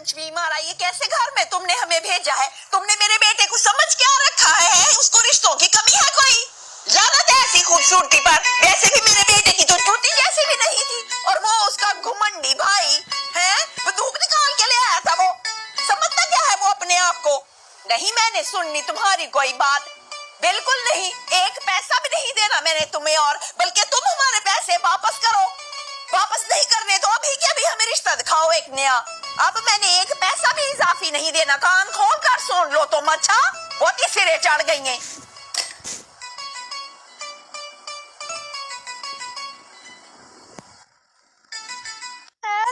लक्ष्मी मारा, ये कैसे घर में तुमने हमें भेजा है? तुमने मेरे बेटे को समझ क्या रखा है? उसको रिश्तों की कमी है कोई? लानत है ऐसी खूबसूरती पर। वैसे भी मेरे बेटे की तो जूती जैसी भी नहीं थी, और वो उसका घुमंडी भाई है, वो धूप निकाल के ले आया था। वो समझता क्या है वो अपने आप को? नहीं, मैंने सुननी तुम्हारी कोई बात, बिल्कुल नहीं। एक पैसा भी नहीं देना मैंने तुम्हें, और बल्कि तुम हमारे पैसे वापस करो। वापस नहीं करने तो अभी के अभी हमें रिश्ता दिखाओ एक नया। अब मैंने एक पैसा भी इजाफी नहीं देना। कान खोल कर सुन लो तुम। अच्छा, बहुत ही सिरे चढ़ गई हैं।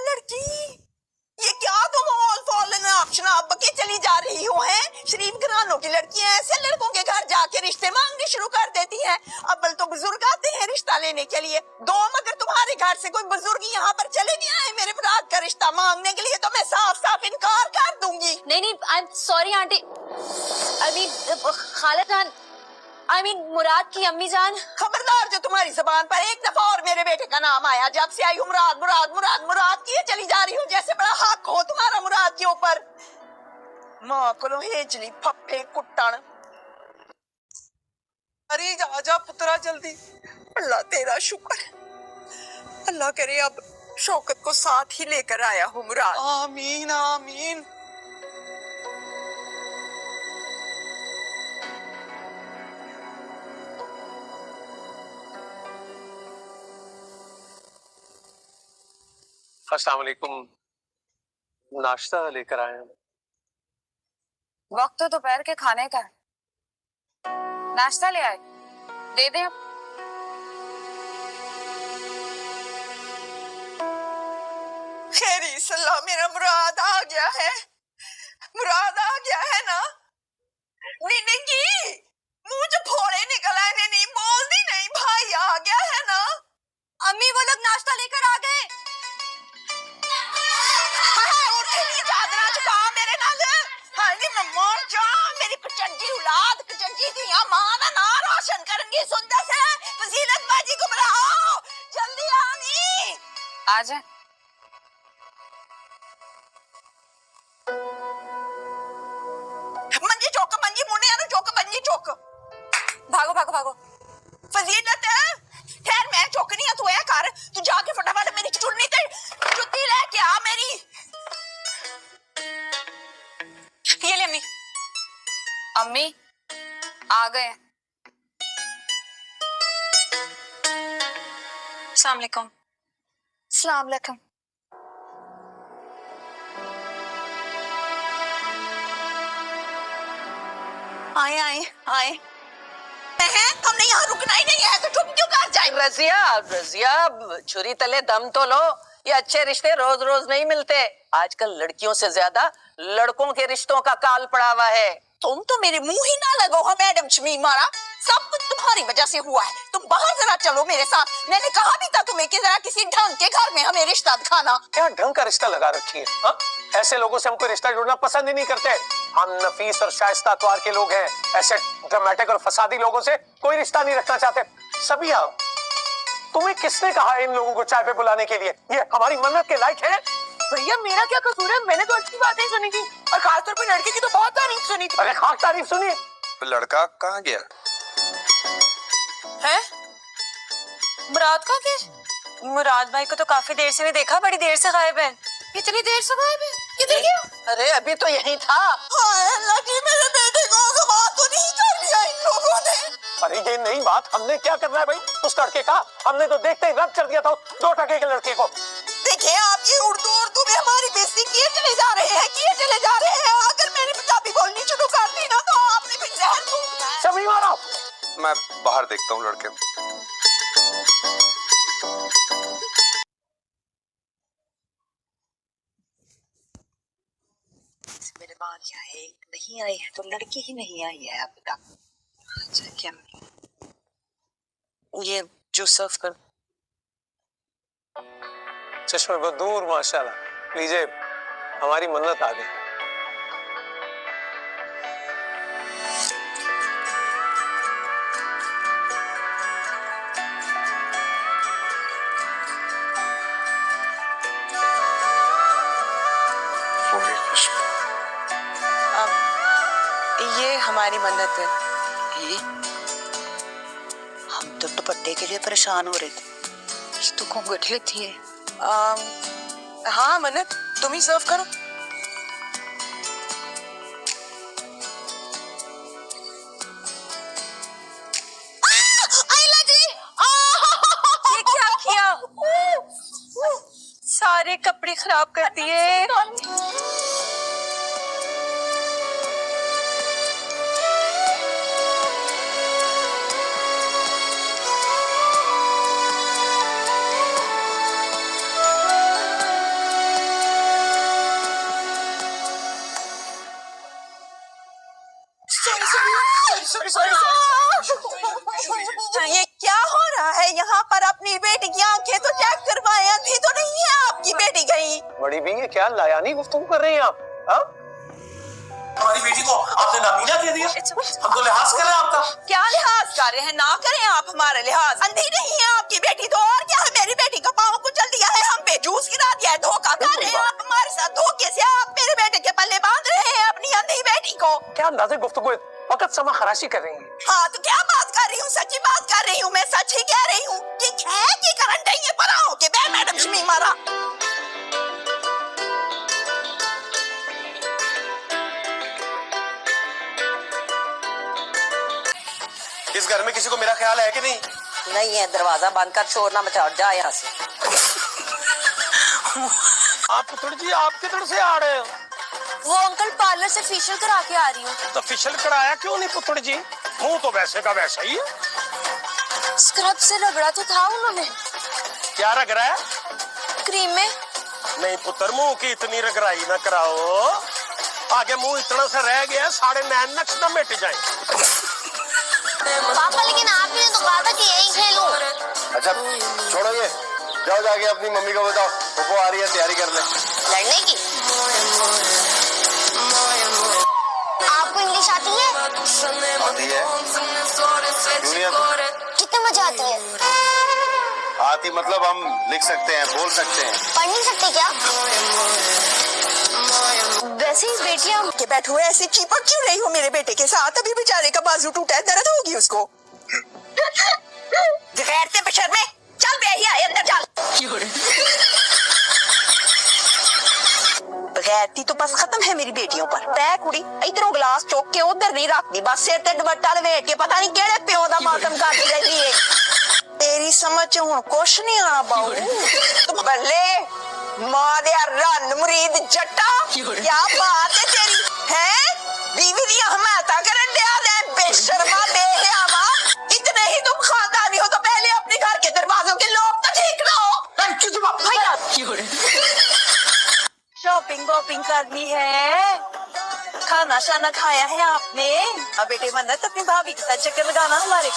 लड़की, ये क्या तुम ऑल फॉलन शराब के चली जा रही हो? है शरीफ घरानों की लड़कियां ऐसे लड़कों के घर जाके रिश्ते मांगने शुरू कर देती हैं। अब्बल तो बुजुर्ग आते हैं रिश्ता लेने के लिए। दो, मगर तुम्हारे घर से कोई बुजुर्ग यहाँ पर चले नहीं आए मेरे मुराद का रिश्ता मांगने के लिए, तो मैं साफ साफ इनकार कर दूंगी। नहीं, आई एम सॉरी आंटी। अभी खाला जान, मुराद की अम्मी जान। खबरदार, जो तुम्हारी जुबान पर एक दफा और मेरे बेटे का नाम आया, जब से आई हूँ मुराद मुराद मुराद मुराद किए चली जा रही हूँ, जैसे बड़ा हक हो तुम्हारा मुराद के ऊपर। माँ को हेजली फप्पे कुट्टन। अरे जा पुत्रा जल्दी। अल्लाह तेरा शुक्र, अल्लाह करे अब शौकत को साथ ही लेकर आया हूँ मुराद। आमीन आमीन। अस्सलाम वालेकुम, नाश्ता लेकर आए हैं। वक्त तो दोपहर के खाने का है, नाश्ता ले आए, दे दें। खैरी सल्ला, मेरा मुराद आ गया है। मुराद आ गया है ना? निकी, मुंह जो फोड़े निकल आए ने, नहीं बोलती नहीं। भाई आ गया है ना? अम्मी, वो लोग नाश्ता लेकर आ गए। चादरा चुका मेरे नाल। हाँ जी मम्मा जा, मेरी कचंजी औलाद, कचंजी दी मां दा नाम रोशन करनगी। सुनदा से फजीलत बाजी को बुलाओ, जल्दी आनी। आ जाए। मंजी चौक, मंजी मुंडे नु चौक, मंजी चौक। भागो भागो भागो। फजीलत, खैर मैं चौकनी है, तू ऐ कर, तू जाके फटाफट मेरी चुन्नी ते जुत्ती लेके आ मेरी। ये ले अम्मी। अम्मी आ गए। अस्सलाम वालेकुम। अस्सलाम वालेकुम। आए आए आए। हमने यहाँ रुकना ही नहीं है, तो तुम क्यों कर जाए? रजिया, रजिया, छुरी तले दम तो लो। ये अच्छे रिश्ते रोज रोज नहीं मिलते। आजकल लड़कियों से ज्यादा लड़कों के रिश्तों का काल पड़ा हुआ है। तुम तो मेरे मुंह ही ना लगो। हाँ मैडम शमी मारा, सब कुछ तुम्हारी वजह से हुआ है। तुम बाहर जरा चलो मेरे साथ। मैंने कहा भी था तुम्हें कि जरा किसी ढंग के घर में हमें रिश्ता दिखाना। क्या ढंग का रिश्ता लगा रखी है? हाँ, ऐसे लोगों से हमको रिश्ता जोड़ना पसंद ही नहीं करते। हम नफीस और शाइस्ता अतवार के लोग हैं। ऐसे ड्रामेटिक और फसादी लोगों से कोई रिश्ता नहीं रखना चाहते। सभी आप, तुम्हें किसने कहा है इन लोगों को चाय पे बुलाने के लिए? ये हमारी मन्नत के लायक है? भैया मेरा क्या कसूर है? मैंने तो अच्छी बातें सुनी थी, और खासतौर पर लड़के की तो बहुत तारीफ सुनी थी। अरे खाक तारीफ सुनिए। तो लड़का कहाँ गया? है मुराद का केस? मुराद भाई को तो काफी देर से नहीं देखा, बड़ी देर से गायब है। इतनी देर से गायब है? किधर गया? अरे अभी तो यही था। अल्लाह की, मेरे बेटे को अगवा तो नहीं कर लिया इन लोगों ने? अरे ये नहीं बात, हमने क्या करना है भाई उस लड़के का? हमने तो देखते ही रब कर दिया था 2 टके के लड़के को। देखिए आप, ये उर्दू में हमारी बेइज्जती किए चले जा रहे हैं, किए चले जा रहे हैं। अगर मैंने पंजाबी बोलनी शुरू कर दी ना, तो आपने फिर जहर फूंकना है। शमी मारा, मैं बाहर देखता हूँ लड़के को। मेहमान यहाँ एक नहीं आई है, तो लड़की ही नहीं आई है अब तक। अच्छा क्या, ये जो सर्व कर। चश्मे बदूर माशाल्लाह। लीजिए, हमारी मन्नत आ गई। For ये हमारी मन्नत है। ये? हम तो दुपट्टे के लिए परेशान हो रहे थे, ये तो घूंघट लेती है। हाँ मन्नत, तुम ही सर्व करो। ये क्या किया? सारे कपड़े खराब कर दिए। ये क्या हो रहा है यहाँ पर? अपनी बेटी की आंखें तो चेक करवाएं, अंधी तो नहीं है आपकी बेटी कहीं? बड़ी भी ये क्या लायानी गुफ्तगू कर रहे हैं आप? हाँ? हमारी बेटी को आपने नामीना कह दिया। हम तो लिहाज कर रहे हैं आपका। क्या लिहाज कर रहे हैं? ना करें आप हमारा लिहाज। अंधी नहीं है आपकी बेटी तो और क्या है? मेरी बेटी का पाँव कुचल दिया है, हम पे जूस गिरा दिया है, धोखा कर रहे हैं आप हमारे साथ। धोखे से आप मेरे बेटे के पल्ले बांध रहे हैं अपनी अंधी बेटी को। क्या अंदाजे गुफ्तगू है? वक्त समा खराशी कर रही है। हाँ तो क्या बात कर रही हूँ? सच्ची बात कर रही हूँ, मैं सच ही कह रही हूँ। ठीक है कि करंट है ये पराओ के बे मैडम शमी मारा। इस घर में किसी को मेरा ख्याल है कि नहीं? नहीं है, दरवाजा बंद कर, शोर ना मचा, जा यहाँ से। आप पुत्र जी आप किधर से आ रहे हो? वो अंकल पार्लर से फेशियल करा के आ रही हूँ। तो फेशियल कराया क्यों नहीं पुत्र जी? मुंह तो वैसे का वैसा ही है। स्क्रब से रगड़ा तो था उन्होंने। क्या रग रहा है? क्रीम में। नहीं पुत्र, मुंह की इतनी रगड़ाई ना कराओ, आगे मुंह इतना सा रह गया, साढ़े नैन नक्श न मिट जाए। पापा लेकिन आपने तो कहा था कि यही खेलूं। अच्छा छोड़ो ये, जाओ जाके अपनी मम्मी को बताओ पप्पू आ रही है, तैयारी कर ले। लड़ने की? आपको इंग्लिश आती है? आती है। क्यों नहीं आती? कितने मजा आती है? आती मतलब हम लिख सकते हैं, बोल सकते हैं। पढ़ नहीं सकते क्या? वैसे ही बेटियां के बैठे हुए ऐसे चिपक क्यों रही हो मेरे बेटे के साथ? अभी बेचारे का बाजू टूटा है, दर्द होगी उसको। गैरते बशर में चल बे ही आए अंदर चल। बगैरती तो बस खत्म है मेरी बेटियों पर। तय कुड़ी इधरों गिलास चौक के उधर नहीं रखती, बस सिर ते दुपट्टा लपेट के पता नहीं केड़े प्यो दा मातम करती रहती है। तेरी समझ च हुण कुछ नहीं आना बाऊ। तुम बल्ले मां दे रन मुरीद जट्टा, क्या बात है तेरी? है बीवी दी हमायता करन दिया दे बेशर्मा बेहयावा। इतने ही तुम खानदानी हो तो पहले अपने घर के दरवाजों के लोग तो ठीक ना हो भैया। शॉपिंग वॉपिंग करनी है, खाना शाना खाया है आपने? अब बेटे मन्नत अपनी भाभी के साथ चक्कर लगाना हमारे